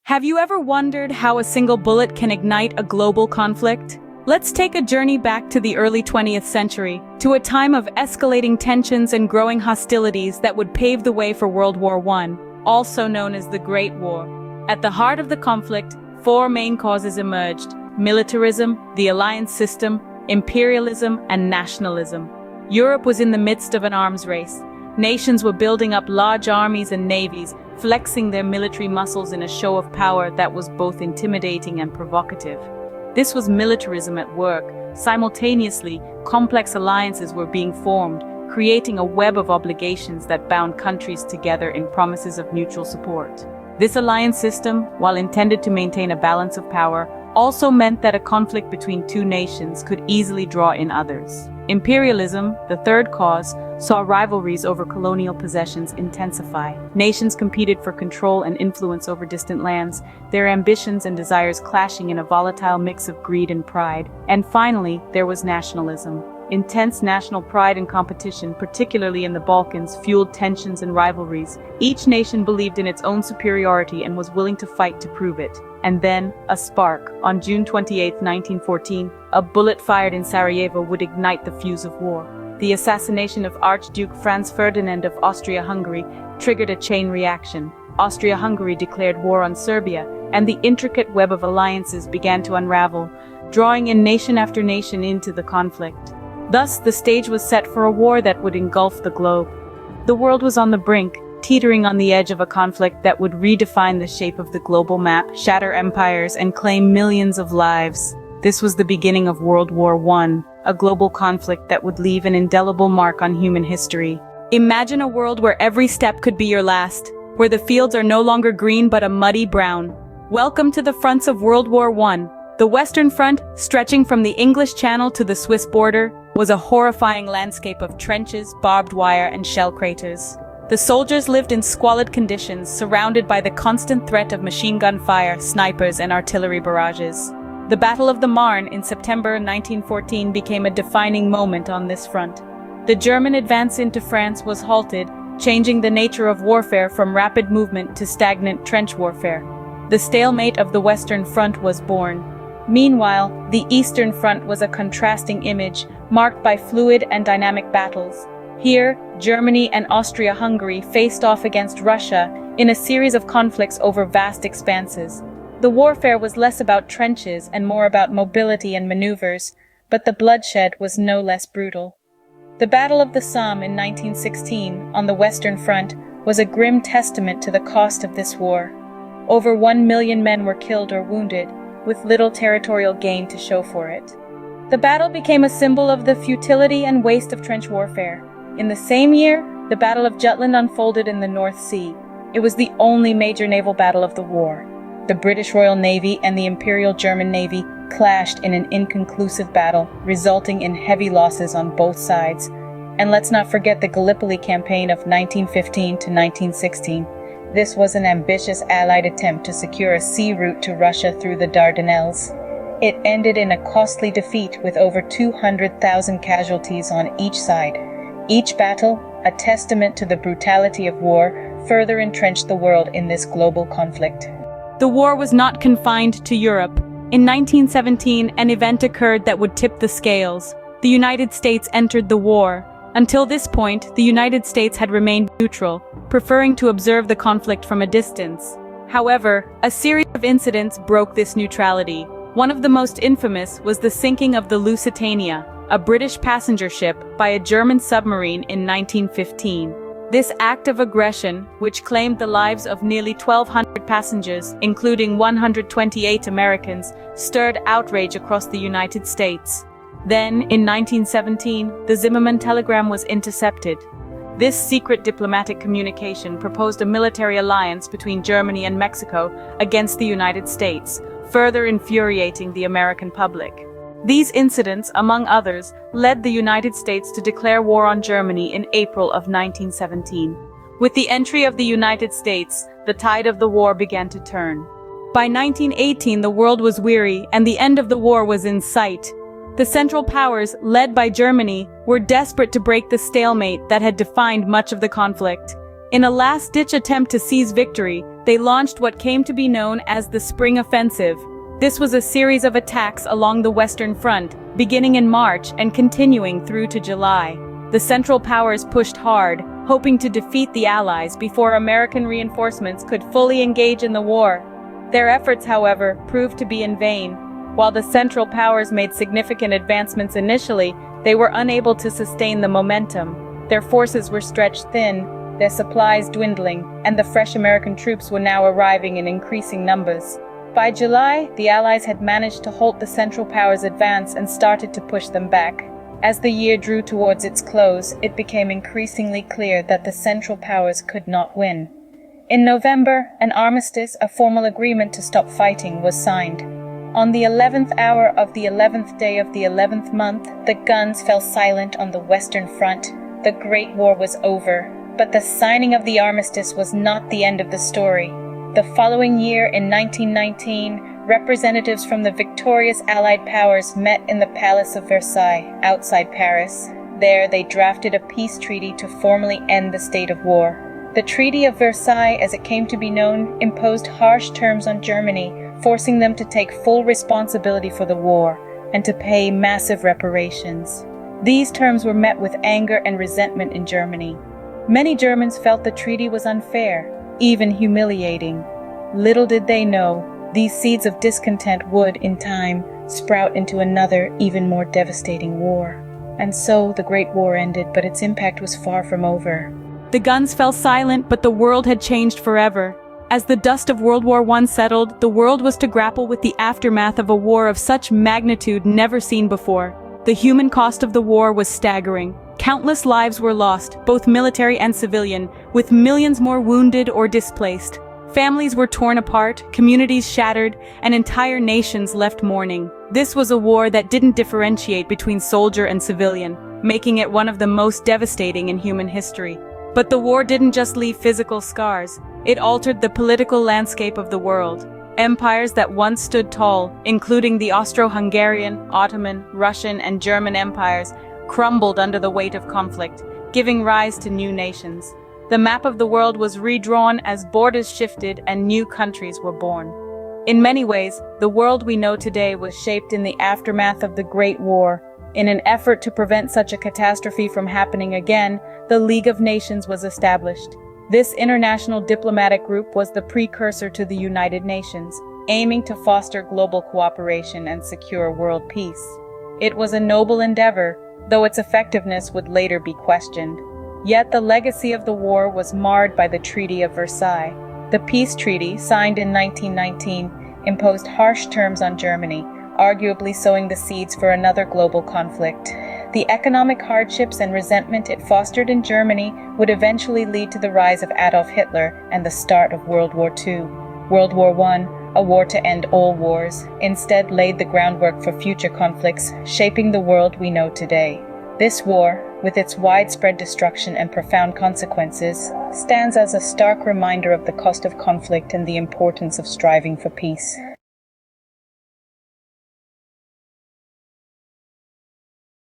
Have you ever wondered how a single bullet can ignite a global conflict? Let's take a journey back to the early 20th century, to a time of escalating tensions and growing hostilities that would pave the way for World War I, also known as the Great War. At the heart of the conflict, four main causes emerged: militarism, the alliance system, imperialism, and nationalism. Europe was in the midst of an arms race. Nations were building up large armies and navies, flexing their military muscles in a show of power that was both intimidating and provocative. This was militarism at work. Simultaneously, complex alliances were being formed, creating a web of obligations that bound countries together in promises of mutual support. This alliance system, while intended to maintain a balance of power, also meant that a conflict between two nations could easily draw in others. Imperialism, the third cause, saw rivalries over colonial possessions intensify. Nations competed for control and influence over distant lands, their ambitions and desires clashing in a volatile mix of greed and pride. And finally, there was nationalism. Intense national pride and competition, particularly in the Balkans, fueled tensions and rivalries. Each nation believed in its own superiority and was willing to fight to prove it. And then, a spark. On June 28, 1914, a bullet fired in Sarajevo would ignite the fuse of war. The assassination of Archduke Franz Ferdinand of Austria-Hungary triggered a chain reaction. Austria-Hungary declared war on Serbia, and the intricate web of alliances began to unravel, drawing in nation after nation into the conflict. Thus, the stage was set for a war that would engulf the globe. The world was on the brink, teetering on the edge of a conflict that would redefine the shape of the global map, shatter empires, and claim millions of lives. This was the beginning of World War I, a global conflict that would leave an indelible mark on human history. Imagine a world where every step could be your last, where the fields are no longer green but a muddy brown. Welcome to the fronts of World War I. The Western Front, stretching from the English Channel to the Swiss border, was a horrifying landscape of trenches, barbed wire, and shell craters. The soldiers lived in squalid conditions, surrounded by the constant threat of machine gun fire, snipers, and artillery barrages. The Battle of the Marne in September 1914 became a defining moment on this front. The German advance into France was halted, changing the nature of warfare from rapid movement to stagnant trench warfare. The stalemate of the Western Front was born. Meanwhile, the Eastern Front was a contrasting image, marked by fluid and dynamic battles. Here, Germany and Austria-Hungary faced off against Russia in a series of conflicts over vast expanses. The warfare was less about trenches and more about mobility and maneuvers, but the bloodshed was no less brutal. The Battle of the Somme in 1916, on the Western Front, was a grim testament to the cost of this war. Over 1 million men were killed or wounded, with little territorial gain to show for it. The battle became a symbol of the futility and waste of trench warfare. In the same year, the Battle of Jutland unfolded in the North Sea. It was the only major naval battle of the war. The British Royal Navy and the Imperial German Navy clashed in an inconclusive battle, resulting in heavy losses on both sides. And let's not forget the Gallipoli campaign of 1915 to 1916. This was an ambitious Allied attempt to secure a sea route to Russia through the Dardanelles. It ended in a costly defeat with over 200,000 casualties on each side. Each battle, a testament to the brutality of war, further entrenched the world in this global conflict. The war was not confined to Europe. In 1917, an event occurred that would tip the scales. The United States entered the war. Until this point, the United States had remained neutral, preferring to observe the conflict from a distance. However, a series of incidents broke this neutrality. One of the most infamous was the sinking of the Lusitania, a British passenger ship, by a German submarine in 1915. This act of aggression, which claimed the lives of nearly 1,200 passengers, including 128 Americans, stirred outrage across the United States. Then, in 1917, the Zimmermann telegram was intercepted. This secret diplomatic communication proposed a military alliance between Germany and Mexico against the United States, further infuriating the American public. These incidents, among others, led the United States to declare war on Germany in April of 1917. With the entry of the United States, the tide of the war began to turn. By 1918, the world was weary, and the end of the war was in sight. The Central Powers, led by Germany, were desperate to break the stalemate that had defined much of the conflict. In a last-ditch attempt to seize victory, they launched what came to be known as the Spring Offensive. This was a series of attacks along the Western Front, beginning in March and continuing through to July. The Central Powers pushed hard, hoping to defeat the Allies before American reinforcements could fully engage in the war. Their efforts, however, proved to be in vain. While the Central Powers made significant advancements initially, they were unable to sustain the momentum. Their forces were stretched thin, their supplies dwindling, and the fresh American troops were now arriving in increasing numbers. By July, the Allies had managed to halt the Central Powers' advance and started to push them back. As the year drew towards its close, it became increasingly clear that the Central Powers could not win. In November, an armistice, a formal agreement to stop fighting, was signed. On the 11th hour of the 11th day of the 11th month, the guns fell silent on the Western Front. The Great War was over, but the signing of the armistice was not the end of the story. The following year, in 1919, representatives from the victorious Allied powers met in the Palace of Versailles, outside Paris. There, they drafted a peace treaty to formally end the state of war. The Treaty of Versailles, as it came to be known, imposed harsh terms on Germany, forcing them to take full responsibility for the war and to pay massive reparations. These terms were met with anger and resentment in Germany. Many Germans felt the treaty was unfair, even humiliating. Little did they know, these seeds of discontent would, in time, sprout into another, even more devastating war. And so the Great War ended, but its impact was far from over. The guns fell silent, but the world had changed forever. As the dust of World War I settled, the world was to grapple with the aftermath of a war of such magnitude never seen before. The human cost of the war was staggering. Countless lives were lost, both military and civilian, with millions more wounded or displaced. Families were torn apart, communities shattered, and entire nations left mourning. This was a war that didn't differentiate between soldier and civilian, making it one of the most devastating in human history. But the war didn't just leave physical scars. It altered the political landscape of the world. Empires that once stood tall, including the Austro-Hungarian, Ottoman, Russian, and German empires, crumbled under the weight of conflict, giving rise to new nations. The map of the world was redrawn as borders shifted and new countries were born. In many ways, the world we know today was shaped in the aftermath of the Great War. In an effort to prevent such a catastrophe from happening again, the League of Nations was established. This international diplomatic group was the precursor to the United Nations, aiming to foster global cooperation and secure world peace. It was a noble endeavor, though its effectiveness would later be questioned. Yet the legacy of the war was marred by the Treaty of Versailles. The peace treaty, signed in 1919, imposed harsh terms on Germany, arguably sowing the seeds for another global conflict. The economic hardships and resentment it fostered in Germany would eventually lead to the rise of Adolf Hitler and the start of World War II. World War I, a war to end all wars, instead laid the groundwork for future conflicts, shaping the world we know today. This war, with its widespread destruction and profound consequences, stands as a stark reminder of the cost of conflict and the importance of striving for peace.